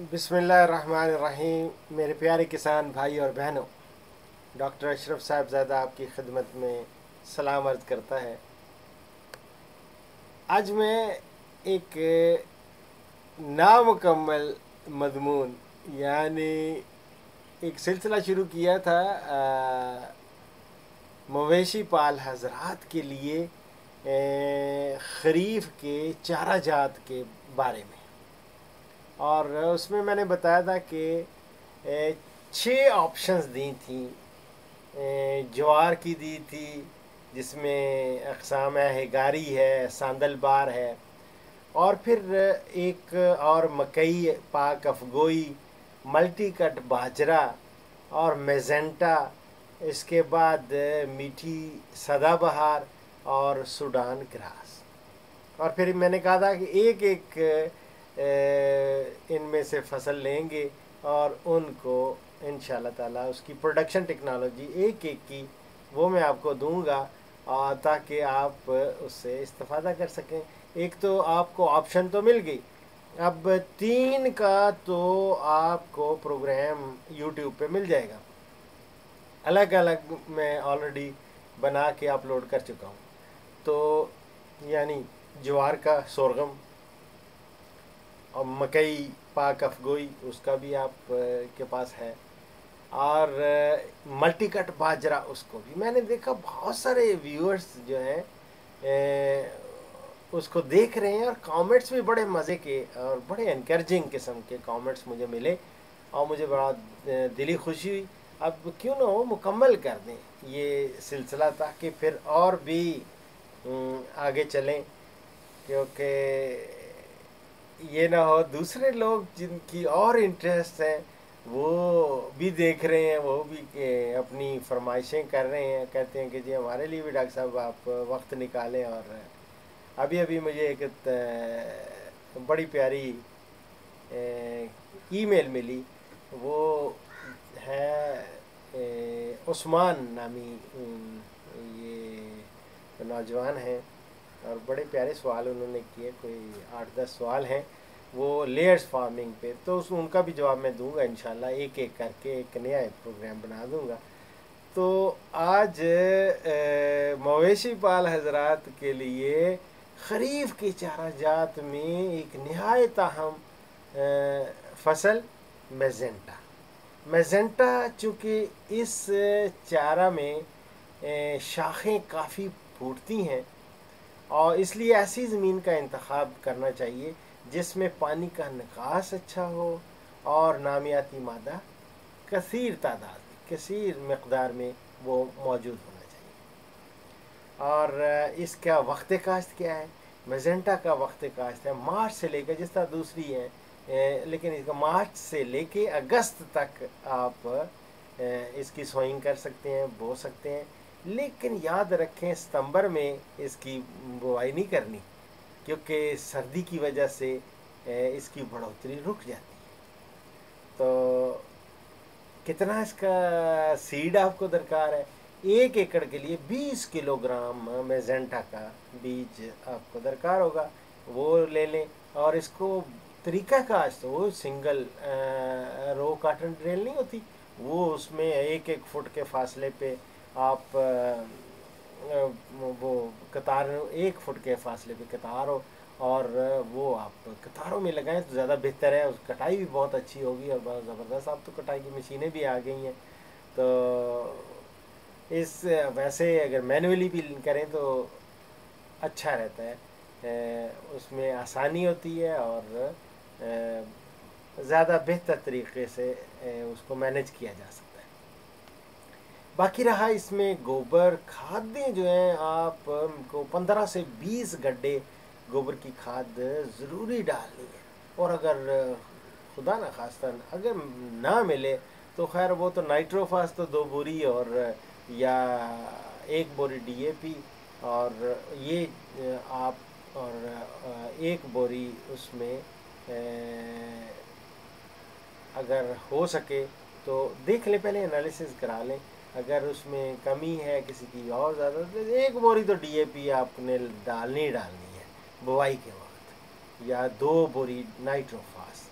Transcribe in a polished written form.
بسم اللہ الرحمن الرحیم. میرے پیارے کسان بھائی اور بہنوں، ڈاکٹر اشرف صاحبزادہ آپ کی خدمت میں سلام عرض کرتا ہے. آج میں ایک نامکمل مضمون یعنی ایک سلسلہ شروع کیا تھا مویشی پال حضرات کے لیے خریف کے چارہ جات کے بارے میں، اور اس میں نے بتایا تھا کہ 6 آپشنز دی تھیں. جوار کی دی تھی جس میں اقسام ہے، ہگاری ہے، ساندل بار ہے، اور پھر ایک اور مکئی، پاک افگوئی، ملٹی کٹ باجرا اور میزنٹا. اس کے بعد میٹھی سدا بہار اور سوڈان گراس. اور پھر میں نے کہا تھا کہ ایک ایک ان میں سے فصل لیں گے اور ان کو انشاءاللہ تعالیٰ اس کی پروڈکشن ٹیکنالوجی ایک ایک کی وہ میں آپ کو دوں گا تاکہ آپ اس سے استفادہ کر سکیں. ایک تو آپ کو آپشن تو مل گئی، اب 3 کا تو آپ کو پروگرام یوٹیوب پہ مل جائے گا. الگ الگ میں آلریڈی بنا کے اپلوڈ کر چکا ہوں. تو یعنی جوار کا سورغم، اور مکئی پاک افگوئی اس کا بھی آپ کے پاس ہے، اور ملٹی کٹ باجرا اس کو بھی. میں نے دیکھا بہت سارے ویورز جو ہیں اس کو دیکھ رہے ہیں، اور کامنٹس بھی بڑے مزے کے اور بڑے انکریجنگ قسم کے کامنٹس مجھے ملے، اور مجھے بڑا دلی خوشی ہوئی. اب کیوں نہ ہو مکمل کر دیں یہ سلسلہ تاکہ پھر اور بھی آگے چلیں، کیونکہ یہ نہ ہو دوسرے لوگ جن کی اور انٹرسٹ ہیں وہ بھی دیکھ رہے ہیں، وہ بھی اپنی فرمائشیں کر رہے ہیں، کہتے ہیں کہ جی ہمارے لیے بھی ڈاکٹر صاحب آپ وقت نکالیں. اور ابھی مجھے ایک بڑی پیاری ای میل ملی. وہ ہے عثمان نامی یہ نوجوان ہیں، اور بڑے پیارے سوال انہوں نے کیے، کوئی 8-10 سوال ہیں وہ لیئرز فارمنگ پہ. تو ان کا بھی جواب میں دوں گا انشاءاللہ، ایک ایک کر کے ایک نیا پروگرام بنا دوں گا. تو آج مویشی پال حضرات کے لیے خریف کے چارہ جات میں ایک نہایت اہم فصل میزنٹا. چونکہ اس چارہ میں شاخیں کافی پھوٹتی ہیں، اور اس لیے ایسی زمین کا انتخاب کرنا چاہیے جس میں پانی کا نکاس اچھا ہو اور نامیاتی مادہ کثیر مقدار میں وہ موجود ہونا چاہیے. اور اس کا وقت کاشت کیا ہے؟ میزنٹا کا وقت کاشت ہے مارچ سے لے کے، جس طرح دوسری ہے لیکن اس کا مارچ سے لے کے اگست تک آپ اس کی سوئنگ کر سکتے ہیں، بو سکتے ہیں. لیکن یاد رکھیں ستمبر میں اس کی بوائی نہیں کرنی، کیونکہ سردی کی وجہ سے اس کی بڑھوتری رک جاتی ہے. تو کتنا اس کا سیڈ آپ کو درکار ہے؟ 1 ایکڑ کے لیے 20 کلو گرام میزنٹا کا بیج آپ کو درکار ہوگا، وہ لے لیں. اور اس کو طریقہ کاشت، وہ سنگل رو کاٹن ڈریل نہیں ہوتی، وہ اس میں 1 فٹ کے فاصلے پہ آپ وہ قطار 1 فٹ کے فاصلے پہ قطار ہو، اور وہ آپ قطاروں میں لگائیں تو زیادہ بہتر ہے. اس کٹائی بھی بہت اچھی ہوگی اور بہت زبردست. اب تو کٹائی کی مشینیں بھی آ گئی ہیں، تو اس ویسے اگر مینولی بھی کریں تو اچھا رہتا ہے، اس میں آسانی ہوتی ہے اور زیادہ بہتر طریقے سے اس کو مینیج کیا جا سکتا ہے. باقی رہا اس میں گوبر کھادیں جو ہیں، آپ کو 15 سے 20 گڈھے گوبر کی کھاد ضروری ڈالنی ہے. اور اگر خدا نخواستہ اگر نہ ملے تو خیر وہ تو نائٹروفاس تو 2 بوری اور یا 1 بوری ڈی اے پی، اور یہ آپ اور 1 بوری اس میں اگر ہو سکے تو دیکھ لیں، پہلے انالیسز کرا لیں. اگر اس میں کمی ہے کسی کی اور زیادہ، 1 بوری تو ڈی اے پی آپ نے ڈالنی ہے بوائی کے وقت، یا 2 بوری نائٹروفاس